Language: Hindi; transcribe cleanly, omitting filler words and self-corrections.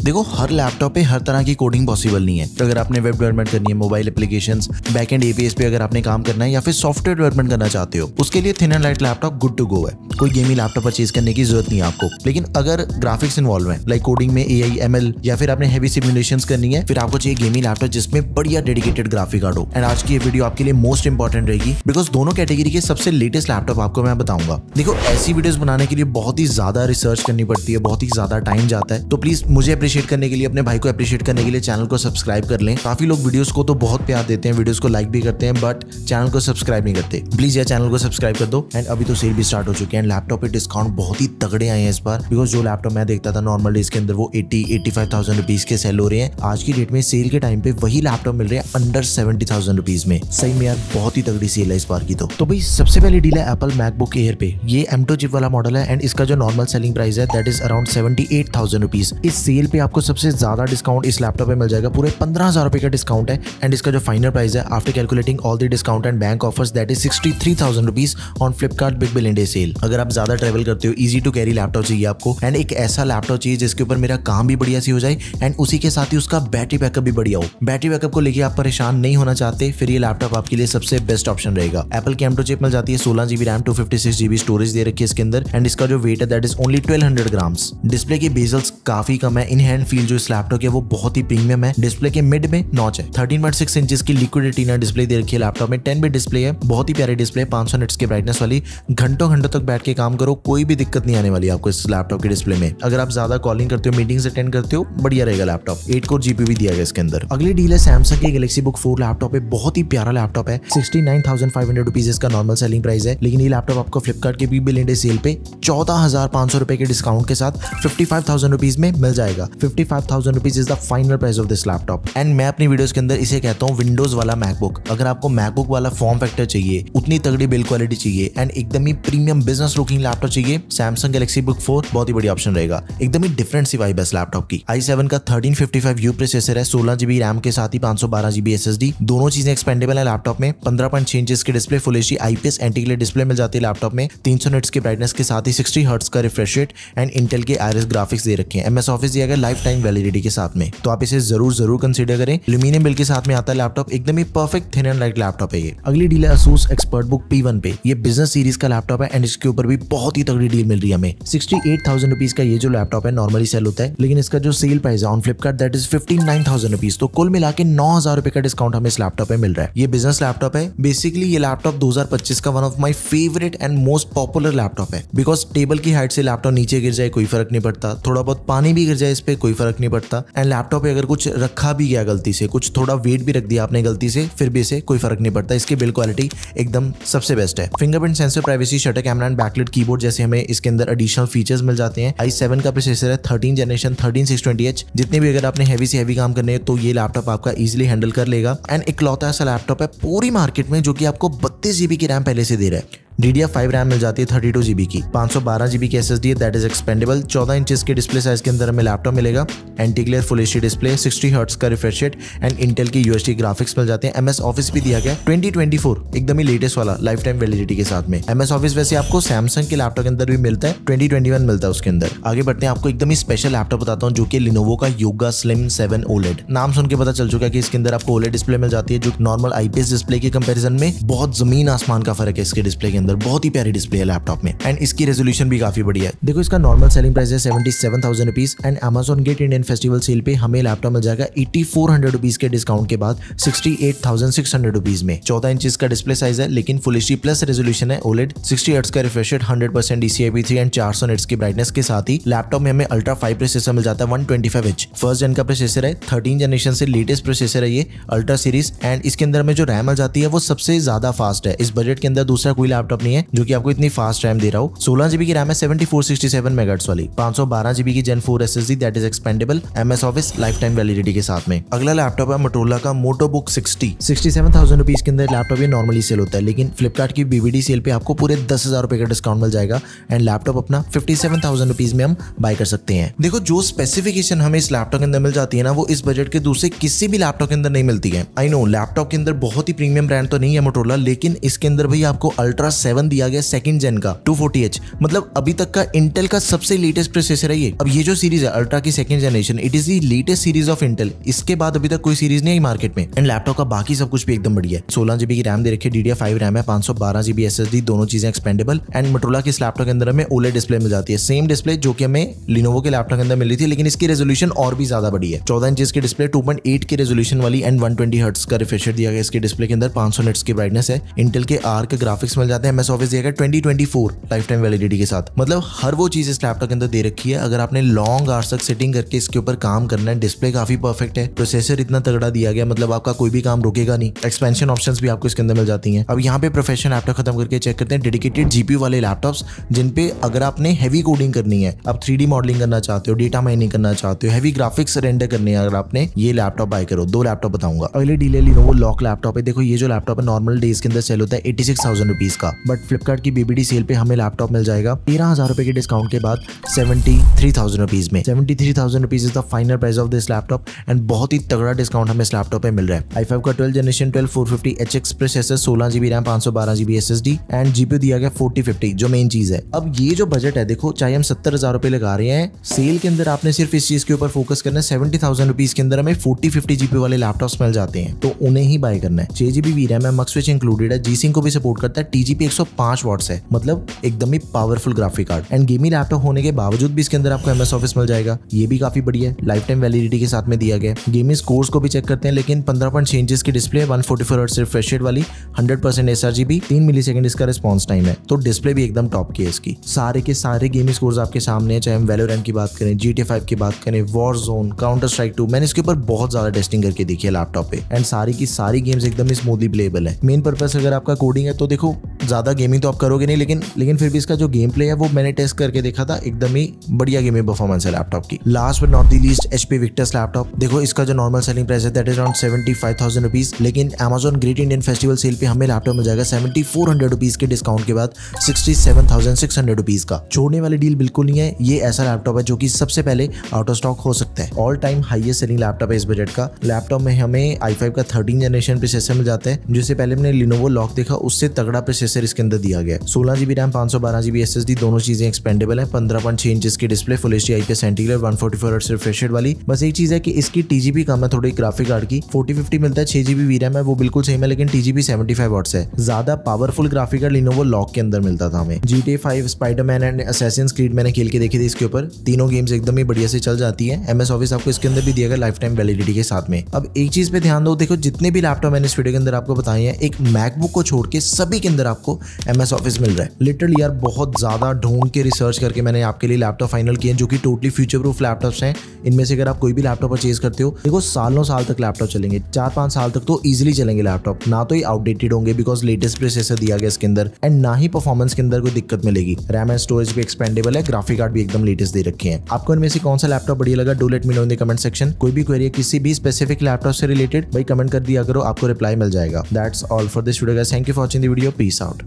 देखो हर लैपटॉप पे हर तरह की कोडिंग पॉसिबल नहीं है। तो अगर आपने वेब डेवलपमेंट करनी है, मोबाइल एप्लीकेशंस, बैकएंड एपीएस पे अगर आपने काम करना है या फिर सॉफ्टवेयर डेवलपमेंट करना चाहते हो, उसके लिए thin and light laptop good to go है। कोई गेमिंग लैपटॉप परचेज करने की जरूरत नहीं है आपको। लेकिन अगर ग्राफिक्स इन्वॉल्व है, लाइक कोडिंग में एआई एमएल या फिर आपने हैवी सिमुलेशंस करनी है, फिर आपको चाहिए गेमिंग लैपटॉप जिसमें बढ़िया डेडिकेटेड ग्राफिक कार्ड हो। एंड आज की ये वीडियो आपके लिए मोस्ट इंपॉर्टेंट रहेगी, बिकॉज दोनों कैटेगरी के सबसे लेटेस्ट लैपटॉप आपको मैं बताऊंगा। देखो ऐसी वीडियोस बनाने के लिए बहुत ही ज्यादा रिसर्च करनी पड़ती है, बहुत ही ज्यादा टाइम जाता है। तो प्लीज मुझे अप्रिशिएट करने के लिए, अपने भाई को अप्रिशिएट करने के लिए चैनल को सब्सक्राइब कर लें। काफी लोग वीडियोस को तो बहुत प्यार देते हैं, वीडियोस को लाइक भी करते हैं, बट चैनल को सब्सक्राइब नहीं करते। प्लीज यार चैनल को सब्सक्राइब कर दो। एंड अभी तो सेल भी स्टार्ट हो चुके हैं, लैपटॉप पे डिस्काउंट बहुत ही तगड़े आए हैं इस बार। बिकॉज जो लैपटॉप मैं देखता था नॉर्मल डेज के अंदर वो 80-85,000 रुपीज के सेल हो रहे हैं, आज की डेट में सेल के टाइम पे वही लैपटॉप मिल रहे हैं अंडर 70,000 रुपीज में। सही में यार बहुत ही तगड़ी सेल है इस बार की। तो भाई सबसे पहले डील है एप्पल मैकबुक एयर पे। ये M2 चिप वाला मॉडल है एंड इसका जो नॉर्मल सेलिंग प्राइस है दैट इज अराउंड 78,000 रुपीज। इस सेल पे आपको सबसे ज्यादा डिस्काउंट इस लैपटॉप पे मिल जाएगा, पूरे 15,000 रुपए का डिस्काउंट है। एंड इसका जो फाइनल प्राइस है after calculating all the discount and bank offers that is 63,000 rupees on Flipkart big billion day sale. अगर आप ज्यादा ट्रेवल करते हो, इजी टू कैरी लैपटॉप चाहिए आपको, एंड एक ऐसा लैपटॉप चाहिए जिसके ऊपर मेरा काम भी बढ़िया सी हो जाए एंड उसी के साथ ही उसका बैटरी बैकअप भी बढ़िया हो। बैटरी बैकअप को लेकर आप परेशान नहीं होना चाहते, फिर ये लैपटॉप आपके लिए सबसे बेस्ट ऑप्शन रहेगा। एप्पल की M2 चिप मिल जाती है, 16GB रैम, 256GB स्टोरेज दे रखी है इसके अंदर। एंड इसका जो वेट है that is only 1200 grams. Display की बेजल्स काफी कम है। इन हैंड फील जो इस लैपटॉप है वो बहुत ही प्रीमियम है। डिस्प्ले के मिड में नॉच है। 13.6 इंचेस की लिक्विड रेटिना डिस्प्ले दे रखी है लैपटॉप में। 10 बिट डिस्प्ले है, बहुत ही प्यारी डिस्प्ले, 500 निट्स की ब्राइटनेस वाली। घंटों घंटों तक बैठ के काम करो, कोई भी दिक्कत नहीं आने वाली आपको इस लैपटॉप के डिस्प्ले में। अगर आप ज्यादा कॉलिंग करते हो, मीटिंग्स अटेंड करते हो, बढ़िया रहेगा लैपटॉप। 8 कोर जीपीयू भी दिया गया इसके अंदर। अगली डील है सैमसंग के गैलेक्सी बुक 4 लैपटॉप है। बहुत ही प्यारा लैपटॉप है। 69,500 रुपीज इसका नॉर्मल सेलिंग प्राइस है। लेकिन ये लैपटॉप आपको फ्लिपकार्ट के बिग बिलियन डे सेल पे 14,500 रुपए के डिस्काउंट के साथ 55,000 रुपीज में मिल जाएगा। 55,000 rupees is the final price of this laptop. And मैं अपनी वीडियोस के अंदर इसे कहता हूँ विंडोज वाला मैकबुक। अगर आपको मैकबुक वाला फॉर्म फैक्टर चाहिए, उतनी तगड़ी बिल्ड क्वालिटी चाहिए एंड एकदम ही प्रीमियम बिजनेस लुकिंग लैपटॉप चाहिए, सैमसंग गैलेक्सी बुक 4 बहुत ही बढ़िया ऑप्शन रहेगा। एकदम ही डिफरेंट सी वाइब है इस लैपटॉप की। i7 का 1355U प्रोसेसर है, 16GB रैम के साथ ही 512GB SSD। दोनों चीजें एक्सपेंडेबल है लैपटॉप में। 15.6 इंचेस की display, full HD IPS anti glare display मिल जाती है लैपटॉप में। 300 निट्स की ब्राइटनेस के साथ ही 60 हर्ट्ज का रिफ्रेश रेट एंड इंटेल के आईरिस ग्राफिक्स दे रखे हैं। MS ऑफिस दिया गया लाइफ टाइम वैलिडिटी के साथ में, तो आप इसे जरूर कंसीडर करें। एल्यूमिनियम बिल के साथ में आता है लैपटॉप, एकदम ही perfect thin and light laptop है ये। अगली डील है Asus ExpertBook P1 पे। ये बिजनेस सीरीज का लैपटॉप है एंड इसके ऊपर भी बहुत ही तगड़ी डील मिल रही है हमें। 68,000 रुपीज का ये जो लैपटॉप है नॉर्मली सेल होता है, लेकिन इसका जो सेल प्राइस है on Flipkart that is 59,000 rupees. तो कुल मिला के 9,000 रुपए का डिस्काउंट हमें इस लैपटॉप पे मिल रहा है। ये बिजनेस लैपटॉप है। बेसिकली ये लैपटॉप 2025 का one of my favourite and most popular laptop है। बिकॉज टेबल की हाइट से लैपटॉप नीचे गिर जाए कोई फर्क नहीं पड़ता, थोड़ा बहुत पानी भी गिर जाए इस पे कोई फर्क नहीं पड़ता। एंड लैपटॉप पे अगर कुछ रखा भी गया गलती से, कुछ थोड़ा वेट भी रख दिया आपने गलती से, फिर भी इसे कोई फर्क नहीं पड़ता। इसकी बिल्ड क्वालिटी एकदम सबसे बेस्ट है। Fingerprint sensor, privacy, shutter camera and backlight keyboard जैसे हमें इसके अंदर एडिशनल फीचर्स मिल जाते हैं। i7 का प्रोसेसर है, 13 जनरेशन 13620H। जितने भी अगर आपने हैवी से हैवी काम करने हैं तो ये लैपटॉप आपका इजीली हैंडल कर लेगा। एंड इकलौता ऐसा लैपटॉप है पूरी मार्केट में जो कि आपको 32GB की रैम पहले से दे रहा है। DDR5 रैम मिल जाती है 32GB की, 512GB की SSD है दैट इज एक्सपेंडेबल। 14 इंचेस के डिस्प्ले साइज के अंदर हमें लैपटॉप मिलेगा। Anti glare full HD display, 60 hertz का रिफ्रेश रेट एंड इंटेल की UHD ग्राफिक्स मिल जाते हैं। MS ऑफिस भी दिया गया 2024, एकदम ही लेटेस्ट वाला लाइफ टाइम वैलिडिटी के साथ में। MS ऑफिस वैसे आपको सैमसंग के लैपटॉप के अंदर भी मिलता है, 2021 मिलता है उसके अंदर। आगे बढ़ते हैं, आपको एकदम ही स्पेशल लैपटॉप बताता हूँ जो कि Lenovo का Yoga Slim 7 OLED। नाम सुन के पता चल चुका है कि इसके अंदर आपको OLED डिस्प्ले मिल जाती है जो नॉर्मल IPS डिस्प्ले के कंपैरिजन में बहुत जमीन आसमान का फर्क है इसके डिस्प्ले के अंदर। बहुत ही प्यारी डिस्प्ले है लैपटॉप में एंड इसकी रेजोल्यूशन भी काफी बढ़िया है। देखो इसका नॉर्मल सेलिंग प्राइस है 77,000 rupees and Amazon great Indian festival sale पे हमें लैपटॉप मिल जाएगा 8400 रुपीज के डिस्काउंट के बाद 68,600 रुपीज में। 14 इंचेस का डिस्प्ले साइज है लेकिन फुल एचडी प्लस रेजोल्यूशन है, OLED 60 हर्ट्ज का refresh rate, 100% DCI-P3 and 400 nits की ब्राइटनेस के साथ ही लैपटॉप में हमें अल्ट्रा 5 प्रोसेसर मिल जाता है 125H। फर्स्ट जेन का प्रोसेसर है, 13 जनरेशन से लेटेस्ट प्रोसेसर है ये अल्ट्रा सीरीज। एंड इसके अंदर में जो रैम मिल जाती है वो सबसे ज्यादा फास्ट है। इस बजट के अंदर दूसरा कोई लैपटॉप नहीं है जो कि आपको इतनी फास्ट रैम दे रहा हो। 16GB की रैम है 7467 मेगाहर्ट्ज वाली, 512GB की Gen 4 SSD that is expandable, MS office life time validity के साथ में। अगला लैपटॉप है Motorola का Moto Book 60। 67,000 रुपीज के अंदर लैपटॉप ये नॉर्मली सेल होता है, लेकिन फ्लिपकार्ट की BBD सेल पे आपको पूरे 10,000 रुपए का डिस्काउंट मिल जाएगा एंड लैपटॉप अपना 57,000 रुपीज में हम बाय कर सकते हैं। देखो जो स्पेसिफिकेशन हमें इस लैपटॉप के अंदर मिल जाती है ना, वो इस बजट के दूसरे किसी भी लैपटॉप के अंदर नहीं मिलती है। आई नो लैपटॉप के अंदर बहुत ही प्रीमियम ब्रांड तो नहीं है Motorola, लेकिन इसके अंदर भाई आपको Ultra 7 दिया गया सेकंड जेन का 240H, मतलब अभी तक का इंटेल का सबसे लेटेस्ट प्रोसेसर है ये। अब ये जो सीरीज है अल्ट्रा की second generation generation, it is the latest series of Intel. इसके बाद अभी तक कोई सीरीज नहीं आई मार्केट में। एंड लैपटॉप का बाकी सब कुछ भी एकदम बढ़िया है। 16 GB की रैम दे रखी है, DDR5 रैम है, 512 GB SSD, दोनों चीजें एक्सपेंडेबल। एंड मोटोरोला के इस लैपटॉप के अंदर हमें OLED डिस्प्ले मिल जाती है, सेम डिस्प्ले जो कि हमें लिनोवो के लैपटॉप के अंदर मिली थी, लेकिन इसकी रेजोल्यूशन और भी ज्यादा बड़ी है। 14 इंच की डिस्प्ले, 2.8 की रेजोल्यूशन वाली एंड 120 हर्ट्ज का रिफ्रेश रेट दिया गया इसके डिस्प्ले के अंदर, 500 निट्स की ब्राइटनेस है। इंटेल के आर्क ग्राफिक्स मिल जाते हैं, MS ऑफिस दिया गया 2024 लाइफ टाइम वैलिडिटी के साथ। मतलब हर वो चीज इस लैपटॉप के अंदर दे रखी है। अगर आपने लॉन्ग आवर्स तक सिटिंग करके इसके ऊपर काम करना है, डिस्प्ले काफी परफेक्ट है, प्रोसेसर इतना तगड़ा दिया गया, मतलब आपका कोई भी काम रुकेगा नहीं। एक्सपेंशन ऑप्शंस भी आपको इसके अंदर मिल जाती हैं। अब यहाँ पे प्रोफेशनल लैपटॉप खत्म करके चेक करते हैं डेडिकेटेड GPU वाले लैपटॉप्स, जिन पे अगर आपने हैवी कोडिंग करनी है, आप 3D मॉडलिंग करना चाहते हो, डेटा माइनिंग करना चाहते हो, हैवी ग्राफिक्स रेंडर करने हैं, अगर आपने ये लैपटॉप बाय करो। 2 लैपटॉप बताऊंगा। अगले डील है लिनोवो लॉक लैपटॉप है। देखो ये जो लैपटॉप है नॉर्मल डेज के अंदर सेल होता है 86,000 रुपीज का, बट फ्लिपकार्ट की BBD सेल पे हमें लैपटॉप मिल जाएगा 13,000 रुपए के डिस्काउंट के बाद 73,000 रुपीज में। 73,000 rupees is the final price of this laptop and बहुत ही तगड़ा डिस्काउंट हमें इस लैपटॉप पे मिल रहा है। i5 का 12 generation 12450HX processor, 16 GB RAM, 512 GB SSD and GPU दिया गया 4050, जो मेन चीज है। अब ये जो बजट है देखो, चाहे हम 70,000 रुपए लगा रहे हैं, सेल के अंदर आपने सिर्फ इस चीज के ऊपर फोकस करना है। 70,000 रुपीज के अंदर हमें 4050 GPU वाले लैपटॉप्स मिल जाते हैं, तो उन्हें ही बाय करना है। 6 GB VRAM है, मक्स स्विच इंक्लूडेड है, G-Sync को भी सपोर्ट करता है, TGP 105 वॉट्स है, मतलब एकदम ही powerful graphic card. And gaming laptop होने के बावजूद भी इसके अंदर आपको MS ऑफिस मिल जाएगा, ये भी काफी बढ़िया है, लाइफ टाइम वैलिडिटी के साथ में दिया गया। गेमिंग स्कोर्स को भी चेक करते हैं, लेकिन 15.6 इंच की डिस्प्ले, 144 हर्ट्ज रिफ्रेश रेट वाली, 100% sRGB, 3 मिलीसेकंड इसका रिस्पॉन्स टाइम है, तो डिस्प्ले भी एकदम टॉप की है इसकी। सारे के सारे गेमिंग स्कोर्स आपके सामने है, चाहे हम वैलोरेंट की बात करें, GTA 5 की बात करें, वॉरजोन, काउंटर स्ट्राइक 2, मैंने इसके ऊपर बहुत ज्यादा टेस्टिंग करके देखी है लैपटॉप पे, एंड सारी की सारी गेम्स एकदम ही स्मूथली प्लेएबल है। मेन पर्पस अगर आपका कोडिंग है तो देखो ज्यादा गेमिंग तो आप करोगे नहीं, लेकिन फिर भी इसका जो गेम प्ले है वो मैंने टेस्ट करके देखा था, एकदम ही बढ़िया गेमिंग परफॉर्मेंस है लैपटॉप की। Last but not the least HP Victus laptop. देखो इसका जो नॉर्मल सेलिंग प्राइस है दैट इज अराउंड 75,000 रुपीज, लेकिन Amazon great Indian festival sale पे हमें लैपटॉप मिल जाएगा 7400 रुपीज के डिस्काउंट के बाद 67,600 रुपीज का। छोड़ने वाली डील बिल्कुल नहीं है, ये ऐसा लैपटॉप है जो कि सबसे पहले आउट ऑफ स्टॉक हो सकता है। All time highest selling laptop है इस बजट का। लैपटॉप में हमें i5 का 13 जनरेशन प्रोसेसर मिल जाता है, जिससे पहले हमने लिनोवो लॉक देखा, उससे तगड़ा प्रोसेसर इसके अंदर दिया गया। 16 GB रैम, 512 GB SSD, दोनों चीजें एक्सपेंडेबल है। 15.6 इंच की display, full HD IPS centigrade, 144 hertz refresh rate वाली। बस एक चीज है कि इसकी TGP कम है थोड़ी ग्राफिक कार्ड की, 4050 मिलता है, 6 GB VRAM है, वो बिल्कुल सेम है, लेकिन TGP 75 वॉट्स है। ज्यादा powerful graphic card Lenovo lock के अंदर मिलता था हमें। GTA 5, Spiderman and Assassin's creed मैंने खेल के देखी थी इसके ऊपर, तीनों गेम्स एकदम ही बढ़िया से चल जाती है। MS ऑफिस आपको इसके अंदर भी दिया गया लाइफ टाइम वैलिडिटी के साथ में। अब एक चीज पे ध्यान दो, देखो जितने भी लैपटॉप मैंने इस वीडियो के अंदर आपको बताए हैं, एक मैकबुक को छोड़ के सभी के अंदर आपको MS ऑफिस मिल रहा है। लिटरली यार बहुत ज्यादा ढूंढ के रिसर्च करके मैंने आपके लिए लैपटॉप फाइनल किए हैं, जो कि टोटली फ्यूचर प्रूफ लैपटॉप्स हैं। इनमें से अगर आप कोई भी लैपटॉप परचेज करते हो, देखो सालों साल तक लैपटॉप चलेंगे, 4-5 साल तक तो इजीली चलेंगे लैपटॉप, ना तो ये आउटडेटेड होंगे बिकॉज लेटेस्ट प्रोसेसर दिया गया इसके अंदर, एंड ना ही परफॉर्मेंस के अंदर कोई दिक्कत मिलेगी। रैम एंड स्टोरेज भी एक्सपेंडेबल है, ग्राफिक कार्ड भी एकदम लेटेस्ट दे रखे हैं। आपको इनमें से कौन सा लैपटॉप बढ़िया लगा, do let me know in the comment section. कोई भी क्वेरी है किसी भी स्पेसिफिक लैपटॉप से रिलेटेड, भाई कमेंट कर दिया करो, आपको रिप्लाई मिल जाएगा। That's all for this video guys, thank you for watching the video, peace out.